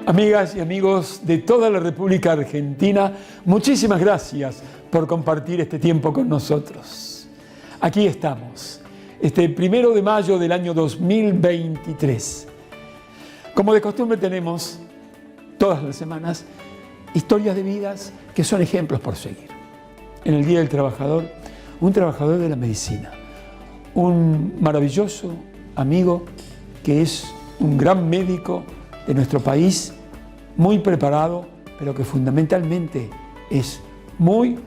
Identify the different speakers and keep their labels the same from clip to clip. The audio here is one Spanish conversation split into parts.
Speaker 1: Amigas y amigos de toda la República Argentina, muchísimas gracias por compartir este tiempo con nosotros. Aquí estamos, este 1 de mayo del año 2023. Como de costumbre tenemos todas las semanas historias de vidas que son ejemplos por seguir. En el Día del Trabajador, un trabajador de la medicina, un maravilloso amigo que es un gran médico de nuestro país, muy preparado, pero que fundamentalmente es muy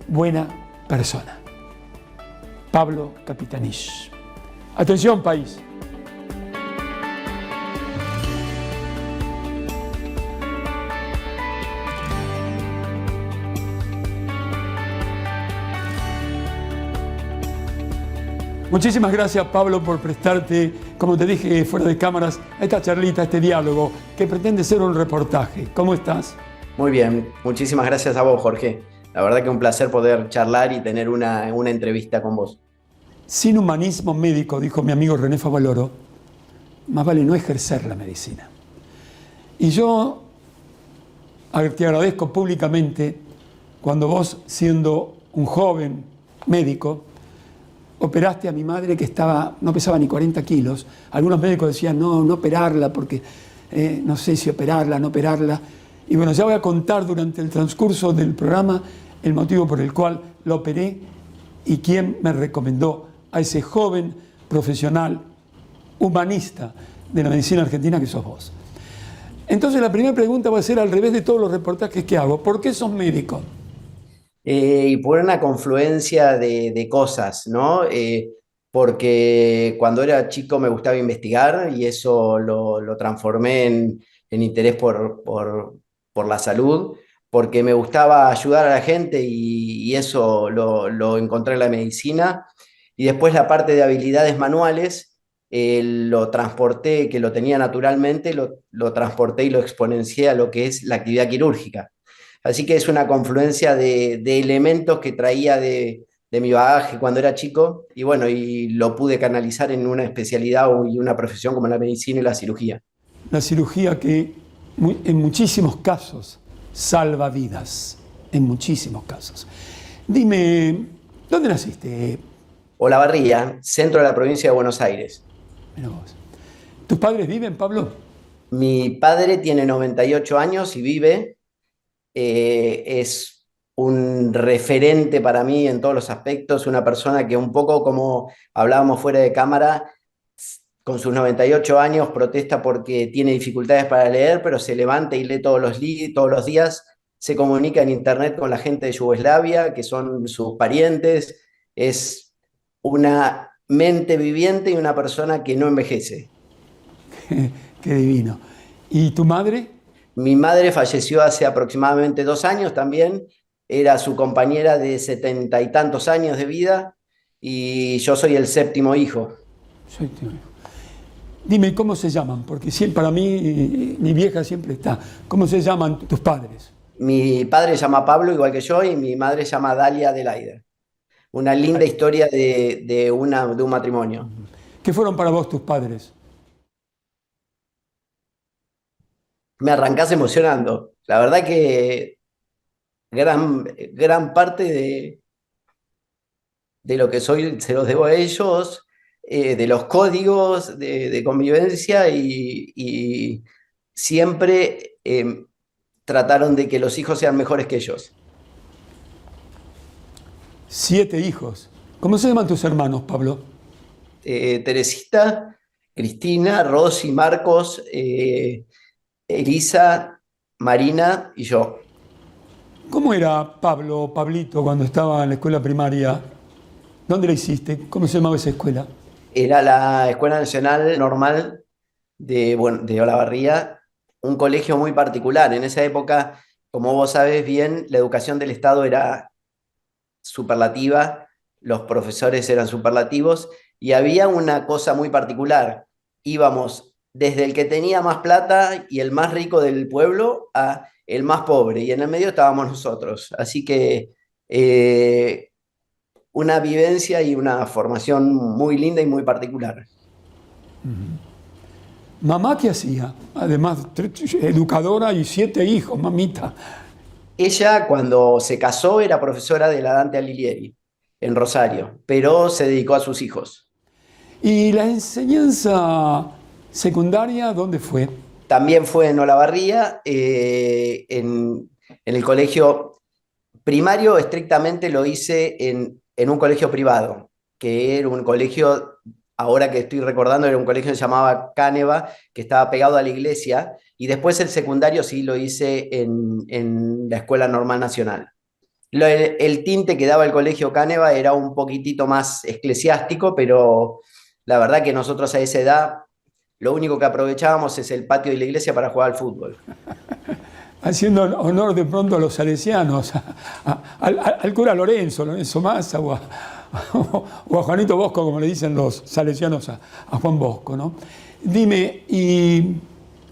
Speaker 1: buena persona. Pablo Capitanich. Atención, país. Muchísimas gracias, Pablo, por prestarte, como te dije fuera de cámaras, a esta charlita, a este diálogo, que pretende ser un reportaje. ¿Cómo estás?
Speaker 2: Muy bien, muchísimas gracias a vos, Jorge. La verdad que un placer poder charlar y tener una entrevista con vos.
Speaker 1: Sin humanismo médico, dijo mi amigo René Favaloro, más vale no ejercer la medicina. Y yo te agradezco públicamente cuando vos, siendo un joven médico, operaste a mi madre que no pesaba ni 40 kilos. Algunos médicos decían, no operarla porque no sé si operarla, no operarla. Y bueno, ya voy a contar durante el transcurso del programa el motivo por el cual lo operé y quién me recomendó a ese joven profesional humanista de la medicina argentina que sos vos. Entonces la primera pregunta va a ser al revés de todos los reportajes que hago. ¿Por qué sos médico?
Speaker 2: Y por una confluencia de cosas, ¿no? Porque cuando era chico me gustaba investigar y eso lo transformé en interés por la salud, porque me gustaba ayudar a la gente y eso lo encontré en la medicina. Y después la parte de habilidades manuales lo transporté, que lo tenía naturalmente, lo transporté y lo exponencié a lo que es la actividad quirúrgica. Así que es una confluencia de elementos que traía de mi bagaje cuando era chico y bueno, y lo pude canalizar en una especialidad y una profesión como la medicina y la cirugía.
Speaker 1: La cirugía que en muchísimos casos salva vidas, en muchísimos casos. Dime, ¿dónde naciste?
Speaker 2: Olavarría, centro de la provincia de Buenos Aires.
Speaker 1: Mirá vos. ¿Tus padres viven, Pablo?
Speaker 2: Mi padre tiene 98 años y vive. Es un referente para mí en todos los aspectos, una persona que un poco como hablábamos fuera de cámara, con sus 98 años protesta porque tiene dificultades para leer, pero se levanta y lee todos los días, se comunica en internet con la gente de Yugoslavia, que son sus parientes, es una mente viviente y una persona que no envejece.
Speaker 1: Qué divino. ¿Y tu madre?
Speaker 2: Mi madre falleció hace aproximadamente 2 años también, era su compañera de 70 y tantos años de vida y yo soy el séptimo hijo.
Speaker 1: Soy tu hijo. Dime, ¿cómo se llaman? Porque para mí, mi vieja siempre está. ¿Cómo se llaman tus padres?
Speaker 2: Mi padre se llama Pablo, igual que yo, y mi madre se llama Dalia Adelaida. Una linda historia de un matrimonio.
Speaker 1: ¿Qué fueron para vos tus padres?
Speaker 2: Me arrancás emocionando. La verdad que gran parte de lo que soy se los debo a ellos, de los códigos de convivencia y siempre trataron de que los hijos sean mejores que ellos.
Speaker 1: 7 hijos. ¿Cómo se llaman tus hermanos, Pablo?
Speaker 2: Teresita, Cristina, Rosy, Marcos, Elisa, Marina y yo.
Speaker 1: ¿Cómo era Pablo, Pablito, cuando estaba en la escuela primaria? ¿Dónde la hiciste? ¿Cómo se llamaba esa escuela?
Speaker 2: Era la Escuela Nacional Normal de Olavarría, un colegio muy particular. En esa época, como vos sabés bien, la educación del Estado era superlativa, los profesores eran superlativos y había una cosa muy particular. Íbamos desde el que tenía más plata y el más rico del pueblo a el más pobre y en el medio estábamos nosotros. Así que una vivencia y una formación muy linda y muy particular.
Speaker 1: ¿Mamá qué hacía? Además, educadora y 7 hijos, mamita.
Speaker 2: Ella, cuando se casó, era profesora de la Dante Alighieri en Rosario, pero se dedicó a sus hijos.
Speaker 1: ¿Y la enseñanza secundaria dónde fue?
Speaker 2: También fue en Olavarría, en el colegio primario, estrictamente lo hice en un colegio privado, que era un colegio, ahora que estoy recordando, era un colegio que se llamaba Cáneva, que estaba pegado a la iglesia, y después el secundario sí lo hice en la Escuela Normal Nacional. El tinte que daba el colegio Cáneva era un poquitito más eclesiástico, pero la verdad que nosotros a esa edad lo único que aprovechábamos es el patio de la iglesia para jugar al fútbol.
Speaker 1: Haciendo honor de pronto a los salesianos, al cura Lorenzo Massa o a Juanito Bosco, como le dicen los salesianos a Juan Bosco, ¿no? Dime, ¿y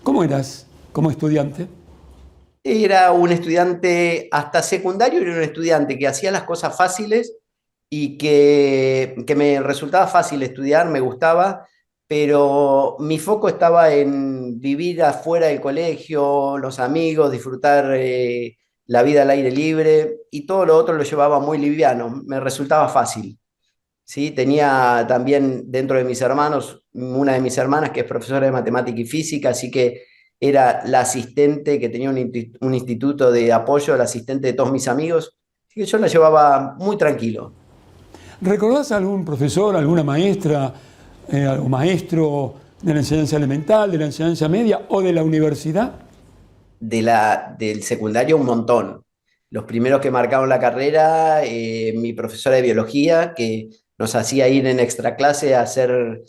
Speaker 1: cómo eras como estudiante?
Speaker 2: Era un estudiante, hasta secundario, era un estudiante que hacía las cosas fáciles y que me resultaba fácil estudiar, me gustaba, pero mi foco estaba en vivir afuera del colegio, los amigos, disfrutar la vida al aire libre, y todo lo otro lo llevaba muy liviano, me resultaba fácil. ¿Sí? Tenía también dentro de mis hermanos, una de mis hermanas que es profesora de matemática y física, así que era la asistente que tenía un instituto de apoyo, la asistente de todos mis amigos, así que yo la llevaba muy tranquilo.
Speaker 1: ¿Recordás algún profesor, alguna maestra o maestro de la enseñanza elemental, de la enseñanza media o de la universidad?
Speaker 2: Del secundario un montón. Los primeros que marcaron la carrera, mi profesora de biología, que nos hacía ir en extra clase a hacer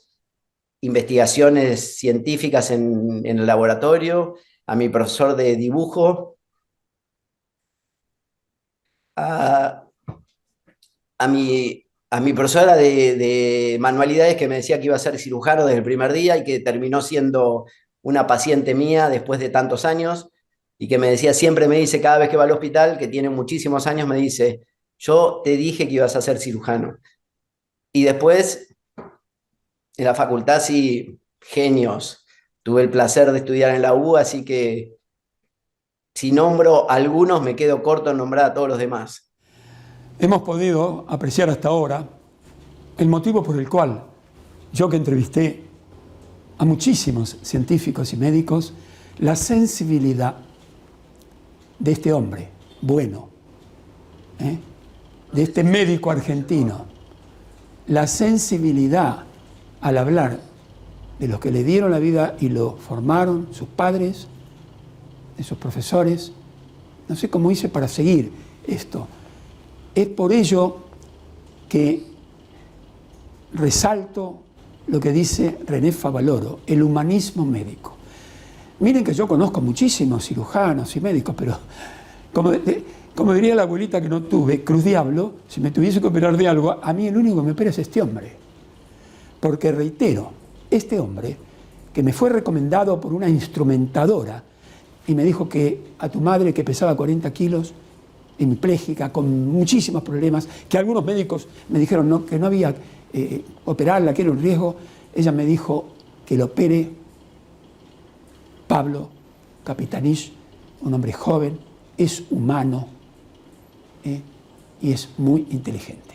Speaker 2: investigaciones científicas en el laboratorio, a mi profesor de dibujo, a, a mi profesora de manualidades que me decía que iba a ser cirujano desde el primer día y que terminó siendo una paciente mía después de tantos años y que me decía, siempre me dice cada vez que va al hospital, que tiene muchísimos años, me dice, yo te dije que ibas a ser cirujano. Y después, en la facultad, sí, genios. Tuve el placer de estudiar en la U, así que si nombro algunos, me quedo corto en nombrar a todos los demás.
Speaker 1: Hemos podido apreciar hasta ahora el motivo por el cual yo, que entrevisté a muchísimos científicos y médicos, la sensibilidad de este hombre bueno, de este médico argentino, la sensibilidad al hablar de los que le dieron la vida y lo formaron, sus padres, de sus profesores. No sé cómo hice para seguir esto. Es por ello que resalto lo que dice René Favaloro, el humanismo médico. Miren que yo conozco muchísimos cirujanos y médicos, pero como diría la abuelita que no tuve, Cruz Diablo, si me tuviese que operar de algo, a mí el único que me opera es este hombre. Porque reitero, este hombre, que me fue recomendado por una instrumentadora y me dijo que a tu madre, que pesaba 40 kilos, hemipléjica, con muchísimos problemas, que algunos médicos me dijeron que no había operarla, que era un riesgo, ella me dijo que lo opere Pablo Capitanich, un hombre joven, es humano y es muy inteligente.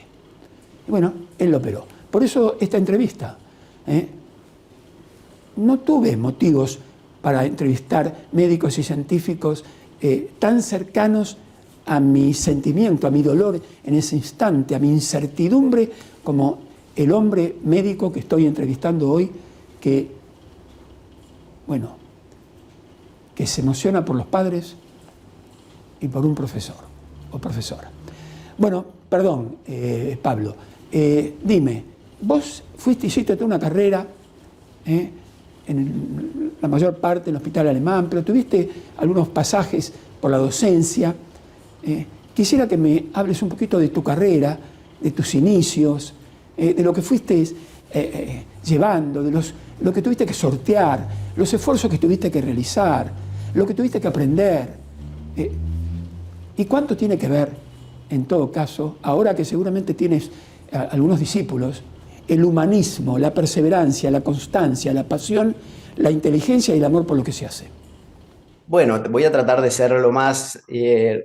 Speaker 1: Y bueno, él lo operó. Por eso esta entrevista. No tuve motivos para entrevistar médicos y científicos tan cercanos a mi sentimiento, a mi dolor en ese instante, a mi incertidumbre, como el hombre médico que estoy entrevistando hoy, que, bueno, que se emociona por los padres y por un profesor o profesora. Bueno, perdón, Pablo, dime, vos hiciste toda una carrera en la mayor parte en el hospital alemán, pero tuviste algunos pasajes por la docencia. Quisiera que me hables un poquito de tu carrera, de tus inicios, de lo que fuiste llevando, de lo que tuviste que sortear, los esfuerzos que tuviste que realizar, lo que tuviste que aprender. ¿Y cuánto tiene que ver, en todo caso, ahora que seguramente tienes algunos discípulos el humanismo, la perseverancia, la constancia, la pasión, la inteligencia y el amor por lo que se hace?
Speaker 2: Bueno, voy a tratar de ser lo más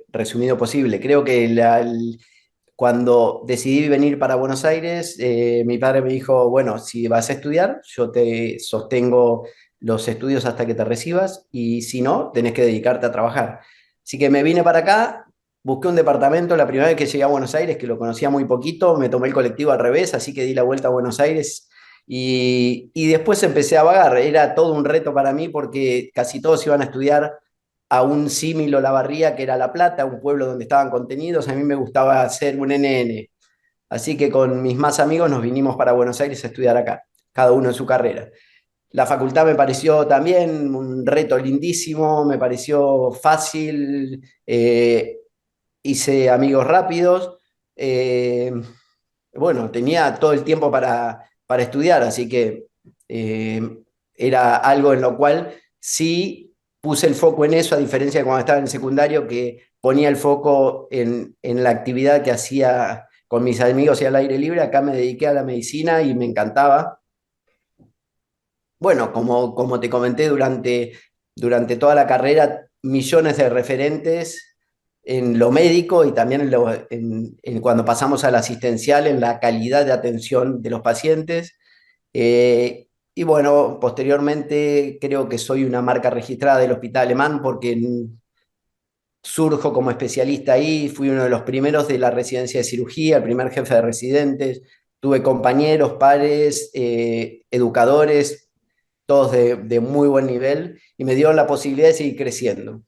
Speaker 2: resumido posible. Creo que cuando decidí venir para Buenos Aires, mi padre me dijo, bueno, si vas a estudiar, yo te sostengo los estudios hasta que te recibas y si no, tenés que dedicarte a trabajar. Así que me vine para acá, busqué un departamento la primera vez que llegué a Buenos Aires, que lo conocía muy poquito, me tomé el colectivo al revés, así que di la vuelta a Buenos Aires y después empecé a vagar. Era todo un reto para mí porque casi todos iban a estudiar a un símil Olavarría, que era La Plata, un pueblo donde estaban contenidos. A mí me gustaba hacer un NN. Así que con mis más amigos nos vinimos para Buenos Aires a estudiar acá, cada uno en su carrera. La facultad me pareció también un reto lindísimo, me pareció fácil, hice amigos rápidos. eh, bueno, tenía todo el tiempo para estudiar, así que eh, era algo en lo cual sí puse el foco en eso, a diferencia de cuando estaba en el secundario, que ponía el foco en la actividad que hacía con mis amigos y al aire libre. Acá me dediqué a la medicina y me encantaba. Bueno, como te comenté durante toda la carrera, millones de referentes en lo médico y también en cuando pasamos al asistencial, en la calidad de atención de los pacientes. Y bueno, posteriormente creo que soy una marca registrada del Hospital Alemán porque surjo como especialista ahí, fui uno de los primeros de la residencia de cirugía, el primer jefe de residentes, tuve compañeros, pares, educadores, todos de muy buen nivel, y me dieron la posibilidad de seguir creciendo.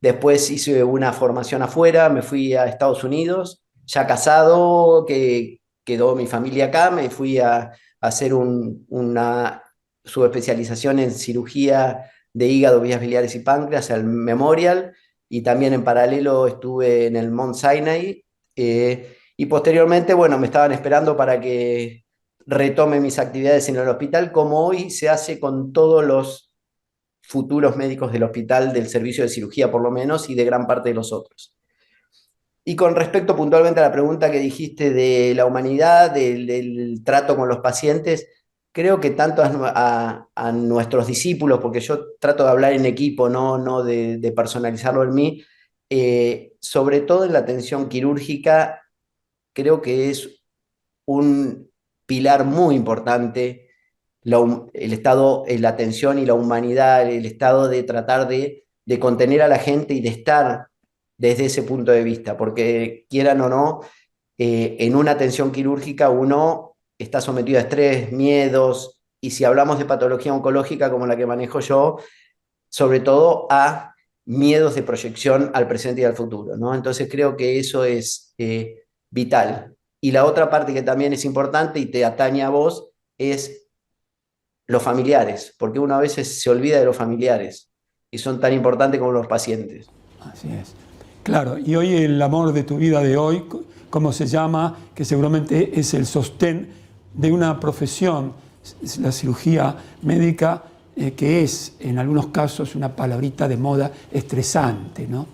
Speaker 2: Después hice una formación afuera, me fui a Estados Unidos, ya casado, que quedó mi familia acá, me fui a hacer una subespecialización en cirugía de hígado, vías biliares y páncreas, al Memorial, y también en paralelo estuve en el Mount Sinai, y posteriormente, bueno, me estaban esperando para que retome mis actividades en el hospital, como hoy se hace con todos los futuros médicos del hospital, del servicio de cirugía por lo menos, y de gran parte de los otros. Y con respecto puntualmente a la pregunta que dijiste de la humanidad, del trato con los pacientes, creo que tanto a nuestros discípulos, porque yo trato de hablar en equipo, no de personalizarlo en mí, sobre todo en la atención quirúrgica, creo que es un pilar muy importante el estado, la atención y la humanidad, el estado de tratar de contener a la gente y de estar desde ese punto de vista, porque quieran o no, en una atención quirúrgica uno está sometido a estrés, miedos, y si hablamos de patología oncológica como la que manejo yo, sobre todo a miedos de proyección al presente y al futuro, ¿no? Entonces creo que eso es vital. Y la otra parte que también es importante y te atañe a vos es los familiares, porque uno a veces se olvida de los familiares y son tan importantes como los pacientes.
Speaker 1: Así es. Claro, y hoy el amor de tu vida de hoy, ¿cómo se llama? Que seguramente es el sostén de una profesión, la cirugía médica, que es en algunos casos una palabrita de moda estresante, ¿no?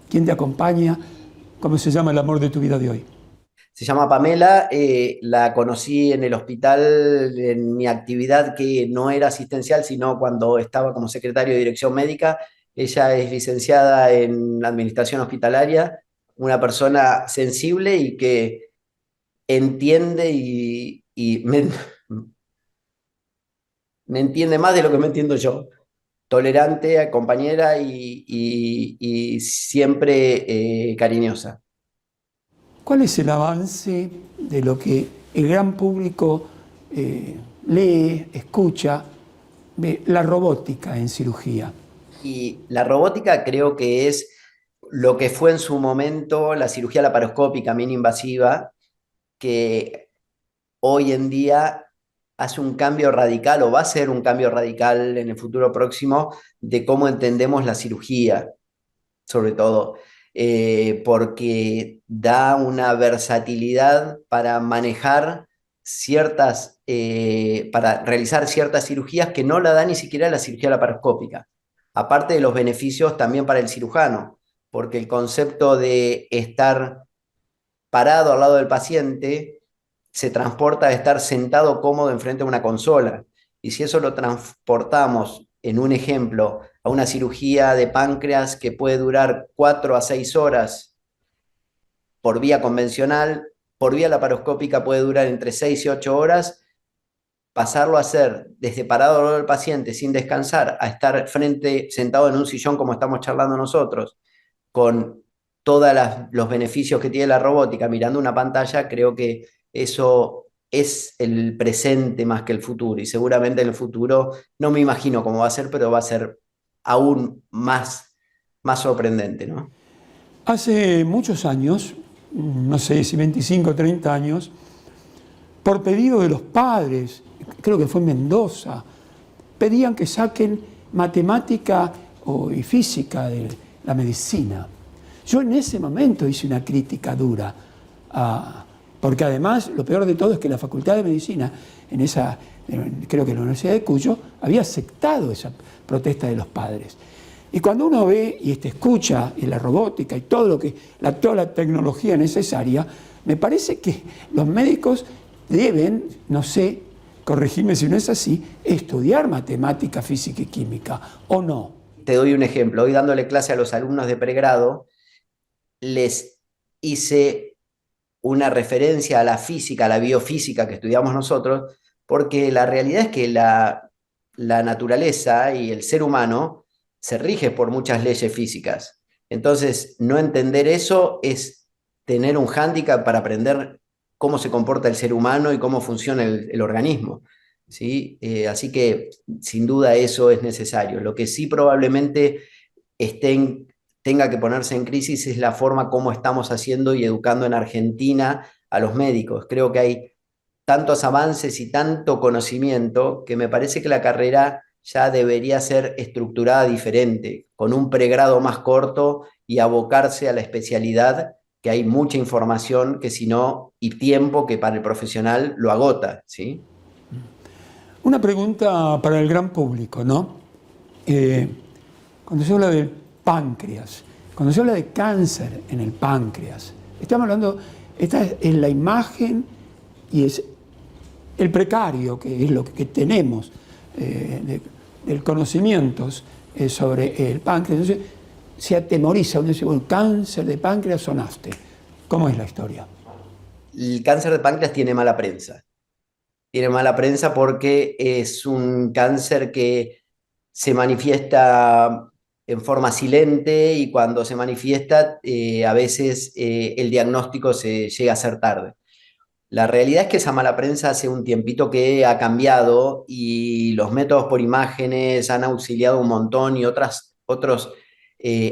Speaker 1: ¿Quién te acompaña? ¿Cómo se llama el amor de tu vida de hoy?
Speaker 2: Se llama Pamela, la conocí en el hospital en mi actividad que no era asistencial, sino cuando estaba como secretario de dirección médica. Ella es licenciada en administración hospitalaria, una persona sensible y que entiende me entiende más de lo que me entiendo yo. Tolerante, compañera y siempre cariñosa.
Speaker 1: ¿Cuál es el avance de lo que el gran público lee, escucha, de la robótica en cirugía?
Speaker 2: Y la robótica creo que es lo que fue en su momento la cirugía laparoscópica mini invasiva, que hoy en día hace un cambio radical o va a ser un cambio radical en el futuro próximo de cómo entendemos la cirugía, sobre todo, porque da una versatilidad para manejar para realizar ciertas cirugías que no la da ni siquiera la cirugía laparoscópica. Aparte de los beneficios también para el cirujano, porque el concepto de estar parado al lado del paciente se transporta de estar sentado cómodo enfrente de una consola. Y si eso lo transportamos en un ejemplo a una cirugía de páncreas que puede durar 4 a 6 horas por vía convencional, por vía laparoscópica puede durar entre 6 y 8 horas, pasarlo a hacer desde parado del paciente sin descansar a estar sentado en un sillón como estamos charlando nosotros, con todos los beneficios que tiene la robótica mirando una pantalla, creo que eso es el presente más que el futuro. Y seguramente en el futuro, no me imagino cómo va a ser, pero va a ser aún más sorprendente, ¿no?
Speaker 1: Hace muchos años, no sé si 25 o 30 años, por pedido de los padres, creo que fue en Mendoza, pedían que saquen matemática y física de la medicina. Yo en ese momento hice una crítica dura, porque además lo peor de todo es que la Facultad de Medicina, creo que en la Universidad de Cuyo, había aceptado esa protesta de los padres. Y cuando uno ve y escucha la robótica y todo toda la tecnología necesaria, me parece que los médicos deben, no sé, corregirme si no es así, estudiar matemática, física y química, ¿o no?
Speaker 2: Te doy un ejemplo. Hoy dándole clase a los alumnos de pregrado, les hice una referencia a la física, a la biofísica que estudiamos nosotros, porque la realidad es que la naturaleza y el ser humano se rige por muchas leyes físicas. Entonces, no entender eso es tener un hándicap para aprender cómo se comporta el ser humano y cómo funciona el organismo. ¿Sí? Así que, sin duda, eso es necesario. Lo que sí probablemente tenga que ponerse en crisis es la forma como estamos haciendo y educando en Argentina a los médicos. Creo que hay tantos avances y tanto conocimiento que me parece que la carrera ya debería ser estructurada diferente, con un pregrado más corto y abocarse a la especialidad, que hay mucha información que si no, y tiempo que para el profesional lo agota, ¿sí?
Speaker 1: Una pregunta para el gran público, ¿no? Cuando se habla del páncreas, cuando se habla de cáncer en el páncreas, estamos hablando, esta es la imagen y es el precario, que es lo que tenemos del conocimiento sobre el páncreas. Entonces se atemoriza, uno dice, bueno, cáncer de páncreas sonaste. ¿Cómo es la historia?
Speaker 2: El cáncer de páncreas tiene mala prensa. Tiene mala prensa porque es un cáncer que se manifiesta en forma silente y cuando se manifiesta a veces el diagnóstico se llega a ser tarde. La realidad es que esa mala prensa hace un tiempito que ha cambiado y los métodos por imágenes han auxiliado un montón y otros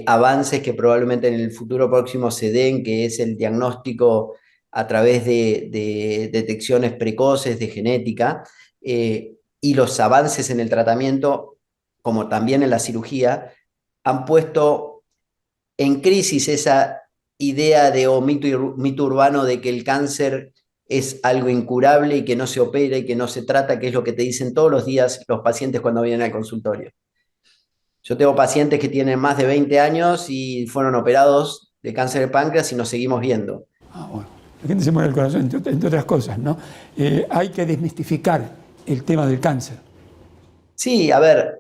Speaker 2: avances que probablemente en el futuro próximo se den, que es el diagnóstico a través de detecciones precoces de genética y los avances en el tratamiento, como también en la cirugía, han puesto en crisis esa idea de o mito urbano de que el cáncer es algo incurable y que no se opera y que no se trata, que es lo que te dicen todos los días los pacientes cuando vienen al consultorio. Yo tengo pacientes que tienen más de 20 años y fueron operados de cáncer de páncreas y nos seguimos viendo.
Speaker 1: Bueno, la gente se muere el corazón, entre otras cosas, ¿no? Hay que desmistificar el tema del cáncer.
Speaker 2: Sí, a ver,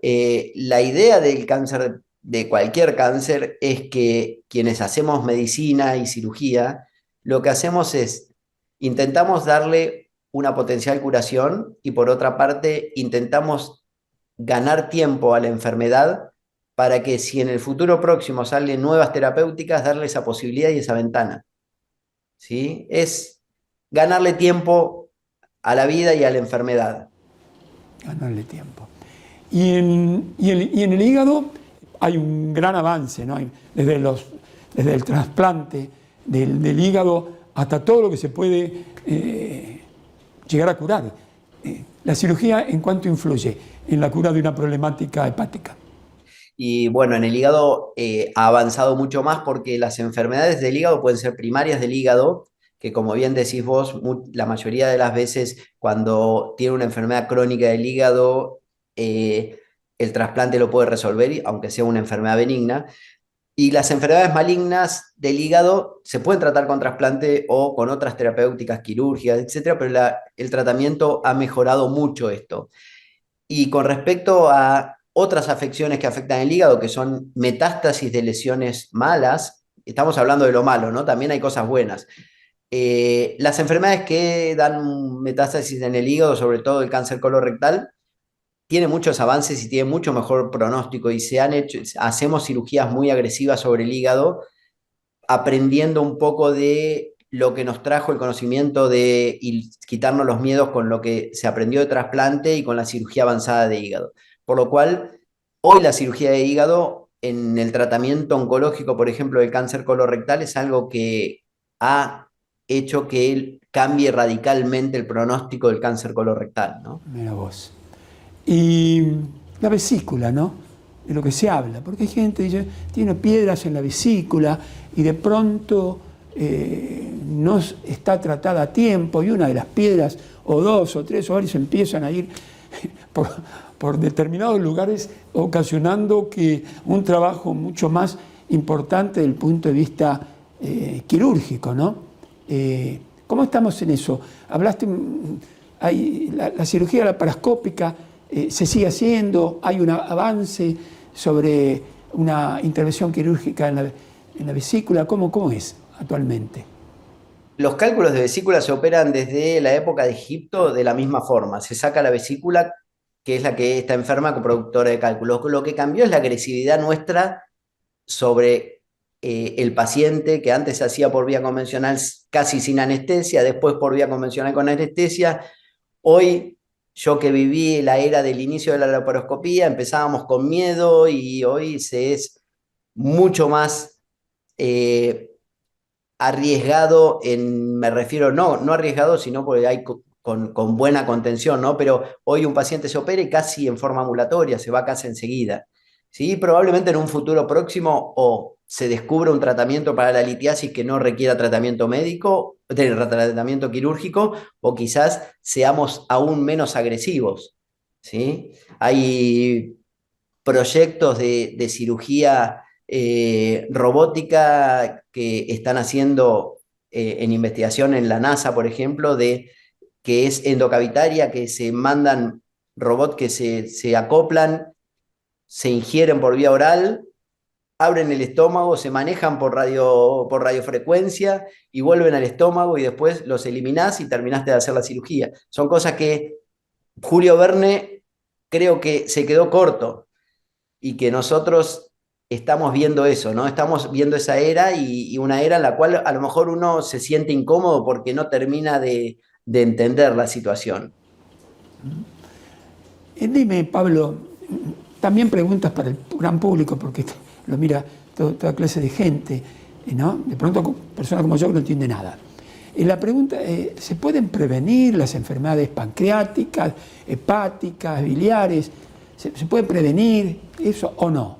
Speaker 2: la idea del cáncer, de cualquier cáncer, es que quienes hacemos medicina y cirugía, lo que hacemos es intentamos darle una potencial curación y por otra parte intentamos ganar tiempo a la enfermedad para que si en el futuro próximo salen nuevas terapéuticas, darle esa posibilidad y esa ventana. ¿Sí? Es ganarle tiempo a la vida y a la enfermedad.
Speaker 1: Ganarle tiempo. Y en el hígado hay un gran avance, ¿no? Desde el trasplante del hígado hasta todo lo que se puede llegar a curar. La cirugía, ¿en cuánto influye en la cura de una problemática hepática?
Speaker 2: Y bueno, en el hígado ha avanzado mucho más porque las enfermedades del hígado pueden ser primarias del hígado, que como bien decís vos, la mayoría de las veces cuando tiene una enfermedad crónica del hígado, el trasplante lo puede resolver, aunque sea una enfermedad benigna. Y las enfermedades malignas del hígado se pueden tratar con trasplante o con otras terapéuticas quirúrgicas, etcétera, pero el tratamiento ha mejorado mucho esto. Y con respecto a otras afecciones que afectan el hígado, que son metástasis de lesiones malas, estamos hablando de lo malo, ¿no? También hay cosas buenas. Las enfermedades que dan metástasis en el hígado, sobre todo el cáncer colorectal, tiene muchos avances y tiene mucho mejor pronóstico y hacemos cirugías muy agresivas sobre el hígado, aprendiendo un poco de lo que nos trajo el conocimiento y quitarnos los miedos con lo que se aprendió de trasplante y con la cirugía avanzada de hígado. Por lo cual, hoy la cirugía de hígado en el tratamiento oncológico, por ejemplo, del cáncer colorectal, es algo que ha hecho que él cambie radicalmente el pronóstico del cáncer colorectal, ¿no?
Speaker 1: Mira vos. Y la vesícula, ¿no? De lo que se habla, porque hay gente que dice, tiene piedras en la vesícula y de pronto no está tratada a tiempo y una de las piedras, o dos o tres o varios, empiezan a ir por determinados lugares, ocasionando que un trabajo mucho más importante desde el punto de vista quirúrgico, ¿no? ¿Cómo estamos en eso? Hablaste, la cirugía laparoscópica se sigue haciendo, hay un avance sobre una intervención quirúrgica en la vesícula. ¿Cómo es actualmente?
Speaker 2: Los cálculos de vesícula se operan desde la época de Egipto de la misma forma. Se saca la vesícula, que es la que está enferma con productora de cálculos. Lo que cambió es la agresividad nuestra sobre el paciente, que antes se hacía por vía convencional casi sin anestesia, después por vía convencional con anestesia. Hoy, yo que viví la era del inicio de la laparoscopía, empezábamos con miedo y hoy se es mucho más arriesgado me refiero, no arriesgado, sino porque hay con buena contención, ¿no? Pero hoy un paciente se opera y casi en forma ambulatoria, se va casi enseguida. ¿Sí? Probablemente en un futuro próximo o se descubra un tratamiento para la litiasis que no requiera tratamiento médico, tratamiento quirúrgico, o quizás seamos aún menos agresivos, ¿sí? Hay proyectos de cirugía robótica que están haciendo en investigación en la NASA, por ejemplo, que es endocavitaria, que se mandan robots que se acoplan, se ingieren por vía oral, abren el estómago, se manejan por radiofrecuencia y vuelven al estómago y después los eliminás y terminaste de hacer la cirugía. Son cosas que Julio Verne creo que se quedó corto y que nosotros estamos viendo eso, ¿no? Estamos viendo esa era y una era en la cual a lo mejor uno se siente incómodo porque no termina de entender la situación.
Speaker 1: Dime, Pablo, también preguntas para el gran público, porque lo mira toda clase de gente, ¿no? De pronto, personas como yo que no entienden nada. La pregunta es, ¿se pueden prevenir las enfermedades pancreáticas, hepáticas, biliares? ¿Se puede prevenir eso o no?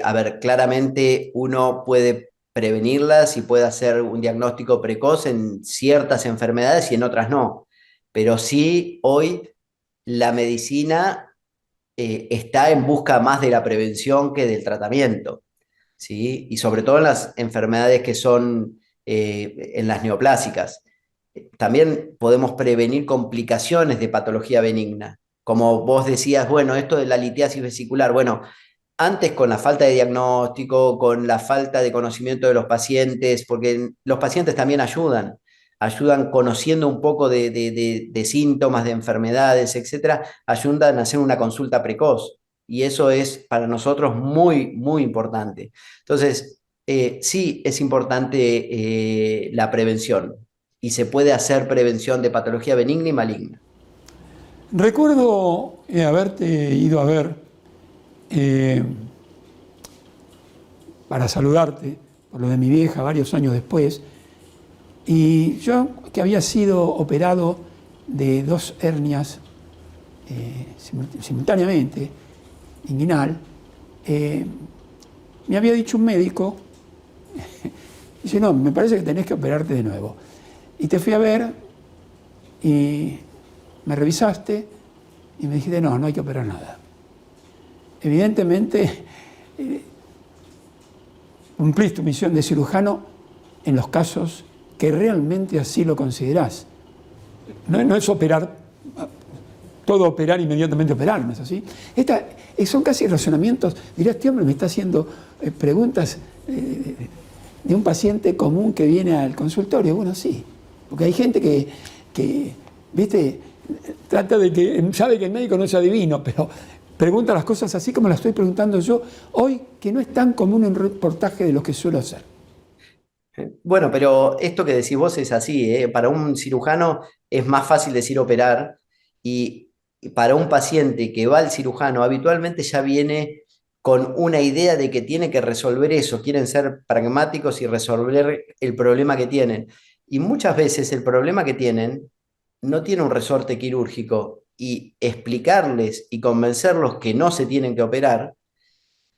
Speaker 2: A ver, claramente uno puede prevenirlas y puede hacer un diagnóstico precoz en ciertas enfermedades y en otras no. Pero sí, hoy la medicina está en busca más de la prevención que del tratamiento, ¿sí? Y sobre todo en las enfermedades que son en las neoplásicas. También podemos prevenir complicaciones de patología benigna. Como vos decías, bueno, esto de la litiasis vesicular, bueno, antes con la falta de diagnóstico, con la falta de conocimiento de los pacientes, porque los pacientes también ayudan conociendo un poco de síntomas, de enfermedades, etcétera, ayudan a hacer una consulta precoz. Y eso es para nosotros muy, muy importante. Entonces, sí es importante la prevención y se puede hacer prevención de patología benigna y maligna.
Speaker 1: Recuerdo haberte ido a ver para saludarte por lo de mi vieja varios años después, y yo, que había sido operado de 2 hernias simultáneamente, inguinal, me había dicho un médico, dice, no, me parece que tenés que operarte de nuevo. Y te fui a ver y me revisaste y me dijiste, no hay que operar nada. Evidentemente, cumplís tu misión de cirujano en los casos que realmente así lo considerás. No es operar, todo operar, inmediatamente operar, ¿no es así? Son casi razonamientos. Dirás, este hombre me está haciendo preguntas de un paciente común que viene al consultorio. Bueno, sí, porque hay gente que ¿viste? Trata de que, sabe que el médico no es adivino, pero pregunta las cosas así como las estoy preguntando yo hoy, que no es tan común un reportaje de lo que suelo hacer.
Speaker 2: Bueno, pero esto que decís vos es así, ¿eh? Para un cirujano es más fácil decir operar y para un paciente que va al cirujano habitualmente ya viene con una idea de que tiene que resolver eso, quieren ser pragmáticos y resolver el problema que tienen. Y muchas veces el problema que tienen no tiene un resorte quirúrgico y explicarles y convencerlos que no se tienen que operar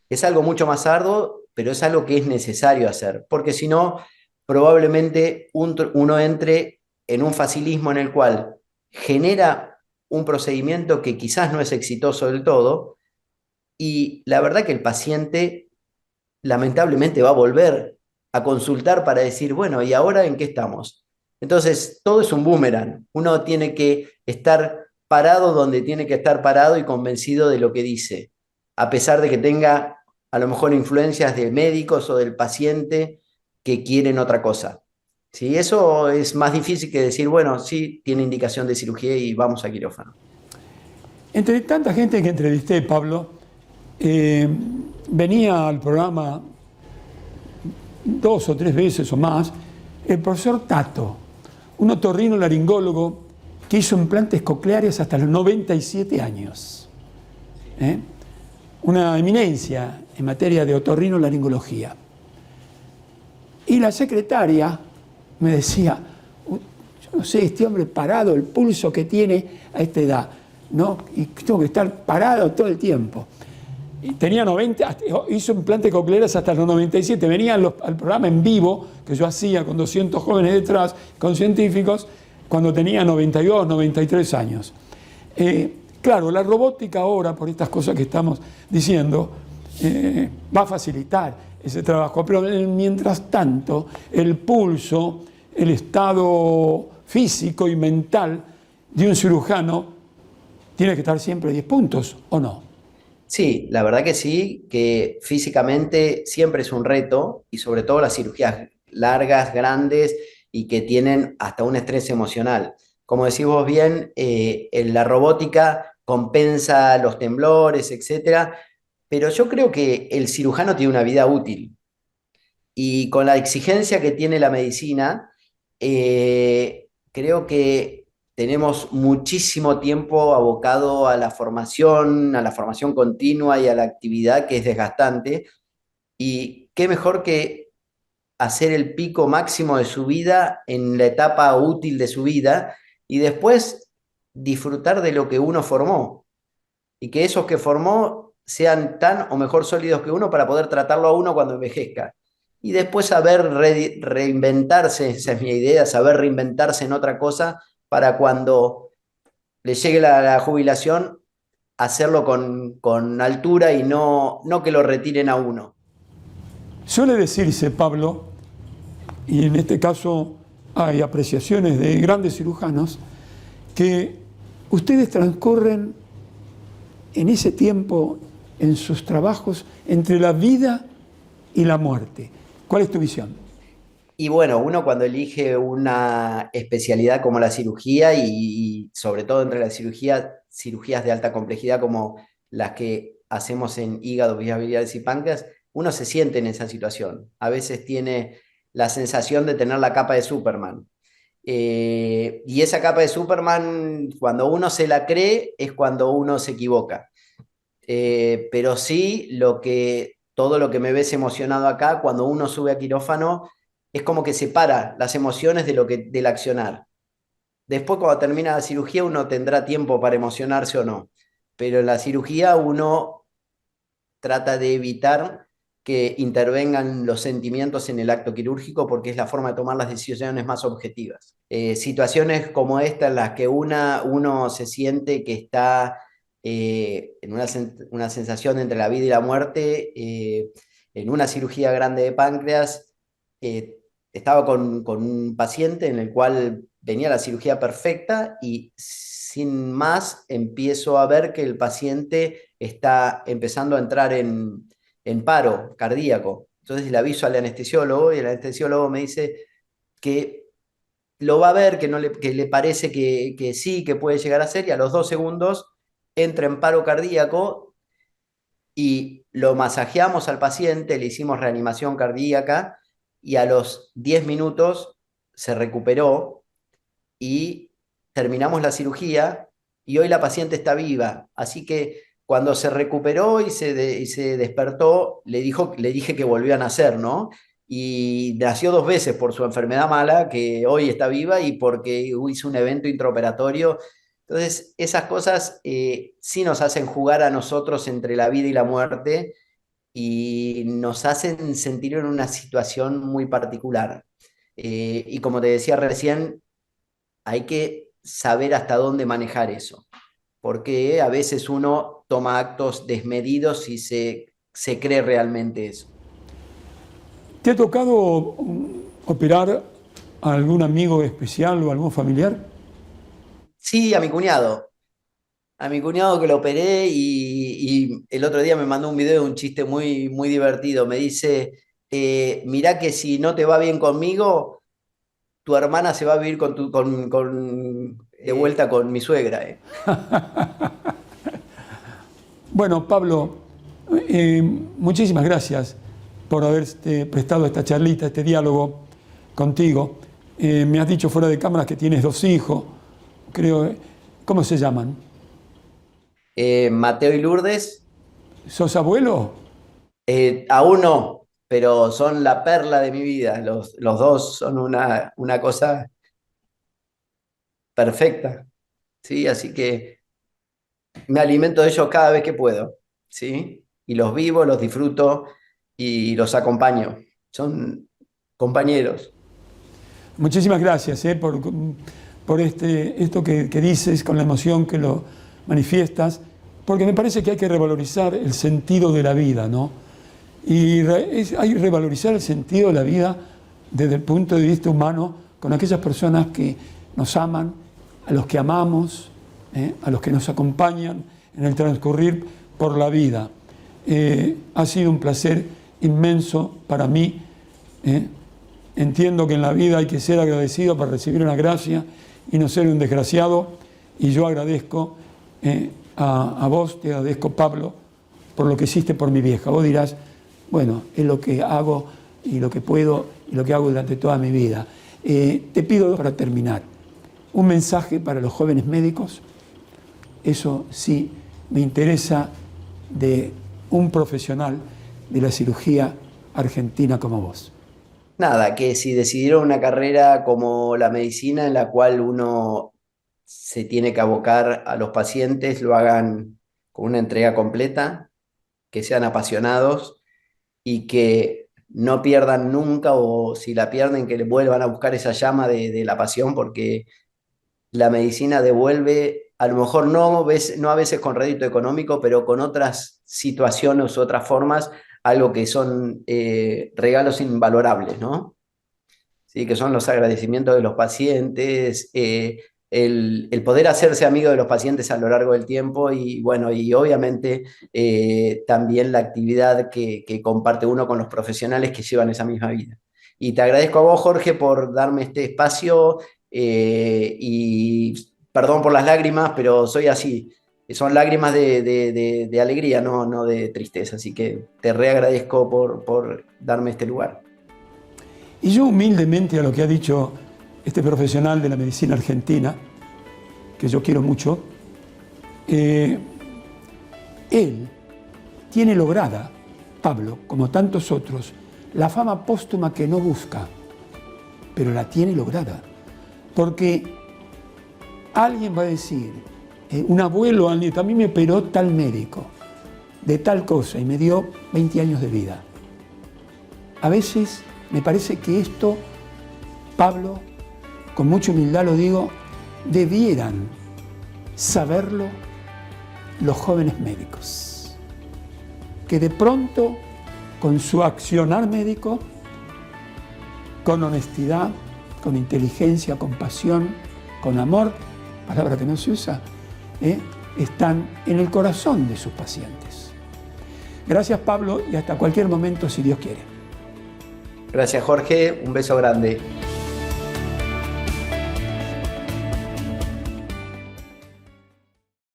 Speaker 2: es algo mucho más arduo, pero es algo que es necesario hacer, porque si no, probablemente uno entre en un facilismo en el cual genera un procedimiento que quizás no es exitoso del todo, y la verdad que el paciente lamentablemente va a volver a consultar para decir, bueno, ¿y ahora en qué estamos? Entonces, todo es un boomerang. Uno tiene que estar parado donde tiene que estar parado y convencido de lo que dice, a pesar de que tenga a lo mejor influencias de médicos o del paciente que quieren otra cosa. ¿Sí? Eso es más difícil que decir, bueno, sí, tiene indicación de cirugía y vamos a quirófano.
Speaker 1: Entre tanta gente que entrevisté, Pablo, venía al programa 2 o 3 veces o más el profesor Tato, un otorrinolaringólogo que hizo implantes cocleares hasta los 97 años. Una eminencia en materia de otorrinolaringología. Y la secretaria me decía, yo no sé, este hombre parado, el pulso que tiene a esta edad, ¿no? Y tengo que estar parado todo el tiempo. Y tenía 90, hizo implantes cocleares hasta los 97, venía al programa en vivo que yo hacía con 200 jóvenes detrás, con científicos, cuando tenía 92, 93 años. Claro, la robótica ahora, por estas cosas que estamos diciendo, va a facilitar ese trabajo, pero mientras tanto, el pulso, el estado físico y mental de un cirujano tiene que estar siempre a 10 puntos, ¿o no?
Speaker 2: Sí, la verdad que sí, que físicamente siempre es un reto y sobre todo las cirugías largas, grandes y que tienen hasta un estrés emocional. Como decís vos bien, en la robótica compensa los temblores, etcétera, pero yo creo que el cirujano tiene una vida útil y con la exigencia que tiene la medicina, creo que tenemos muchísimo tiempo abocado a la formación continua y a la actividad que es desgastante. Y qué mejor que hacer el pico máximo de su vida en la etapa útil de su vida y después disfrutar de lo que uno formó y que esos que formó sean tan o mejor sólidos que uno para poder tratarlo a uno cuando envejezca. Y después saber reinventarse, esa es mi idea, saber reinventarse en otra cosa para cuando le llegue la jubilación, hacerlo con altura y no que lo retiren a uno.
Speaker 1: Suele decirse, Pablo, y en este caso hay apreciaciones de grandes cirujanos, que ustedes transcurren en ese tiempo, en sus trabajos, entre la vida y la muerte. ¿Cuál es tu visión?
Speaker 2: Y bueno, uno cuando elige una especialidad como la cirugía y sobre todo entre las cirugías de alta complejidad como las que hacemos en hígado, vías biliares y páncreas, uno se siente en esa situación. A veces tiene la sensación de tener la capa de Superman. Y esa capa de Superman, cuando uno se la cree, es cuando uno se equivoca. Pero sí, todo lo que me ves emocionado acá, cuando uno sube a quirófano, es como que separa las emociones del accionar. Después, cuando termina la cirugía, uno tendrá tiempo para emocionarse o no. Pero en la cirugía uno trata de evitar que intervengan los sentimientos en el acto quirúrgico porque es la forma de tomar las decisiones más objetivas. Situaciones como esta en las que uno se siente que está en una sensación entre la vida y la muerte, en una cirugía grande de páncreas, estaba con un paciente en el cual venía la cirugía perfecta y sin más empiezo a ver que el paciente está empezando a entrar en paro cardíaco. Entonces le aviso al anestesiólogo y el anestesiólogo me dice que lo va a ver, que le parece que sí, que puede llegar a ser, y a los 2 segundos entra en paro cardíaco y lo masajeamos al paciente, le hicimos reanimación cardíaca y a los 10 minutos se recuperó y terminamos la cirugía y hoy la paciente está viva. Así que cuando se recuperó y se despertó, le dije que volvió a nacer, ¿no? Y nació 2 veces por su enfermedad mala, que hoy está viva, y porque hizo un evento intraoperatorio. Entonces, esas cosas sí nos hacen jugar a nosotros entre la vida y la muerte y nos hacen sentir en una situación muy particular. Y como te decía recién, hay que saber hasta dónde manejar eso, porque a veces uno toma actos desmedidos y se cree realmente eso.
Speaker 1: ¿Te ha tocado operar a algún amigo especial o algún familiar?
Speaker 2: Sí, a mi cuñado que lo operé y el otro día me mandó un video de un chiste muy, muy divertido. Me dice, mirá que si no te va bien conmigo, tu hermana se va a vivir de vuelta con mi suegra.
Speaker 1: Bueno, Pablo, muchísimas gracias por haberte prestado esta charlita, este diálogo contigo. Me has dicho fuera de cámaras que tienes 2 hijos, creo. ¿Cómo se llaman?
Speaker 2: Mateo y Lourdes,
Speaker 1: ¿Sos abuelo?
Speaker 2: aún no, pero son la perla de mi vida. Los dos son una cosa perfecta, ¿sí? Así que me alimento de ellos cada vez que puedo, ¿sí? Y los vivo, los disfruto y los acompaño. Son compañeros.
Speaker 1: Muchísimas gracias por esto que dices, con la emoción que lo manifiestas, porque me parece que hay que revalorizar el sentido de la vida, ¿no? Y hay que revalorizar el sentido de la vida desde el punto de vista humano, con aquellas personas que nos aman, a los que amamos, a los que nos acompañan en el transcurrir por la vida. Ha sido un placer inmenso para mí. Entiendo que en la vida hay que ser agradecido para recibir una gracia y no ser un desgraciado, y yo agradezco a vos, te agradezco, Pablo, por lo que hiciste por mi vieja. Vos dirás, bueno, es lo que hago y lo que puedo y lo que hago durante toda mi vida. Te pido, para terminar, un mensaje para los jóvenes médicos. Eso sí me interesa, de un profesional de la cirugía argentina como vos.
Speaker 2: Nada, que si decidieron una carrera como la medicina en la cual uno se tiene que abocar a los pacientes, lo hagan con una entrega completa, que sean apasionados y que no pierdan nunca, o si la pierden, que le vuelvan a buscar esa llama de la pasión, porque la medicina devuelve, a lo mejor no a veces con rédito económico, pero con otras situaciones u otras formas, algo que son regalos invalorables, ¿no? Sí, que son los agradecimientos de los pacientes, el poder hacerse amigo de los pacientes a lo largo del tiempo y bueno, y obviamente también la actividad que comparte uno con los profesionales que llevan esa misma vida. Y te agradezco a vos, Jorge, por darme este espacio y perdón por las lágrimas, pero soy así. Son lágrimas de alegría, no de tristeza. Así que te reagradezco por darme este lugar.
Speaker 1: Y yo humildemente, a lo que ha dicho este profesional de la medicina argentina, que yo quiero mucho, él tiene lograda, Pablo, como tantos otros, la fama póstuma que no busca, pero la tiene lograda. Porque alguien va a decir, un abuelo, a mí me operó tal médico de tal cosa y me dio 20 años de vida. A veces me parece que esto, Pablo, con mucha humildad lo digo, debieran saberlo los jóvenes médicos. Que de pronto con su accionar médico, con honestidad, con inteligencia, con pasión, con amor, palabra que no se usa, están en el corazón de sus pacientes. Gracias, Pablo, y hasta cualquier momento, si Dios quiere.
Speaker 2: Gracias, Jorge. Un beso grande.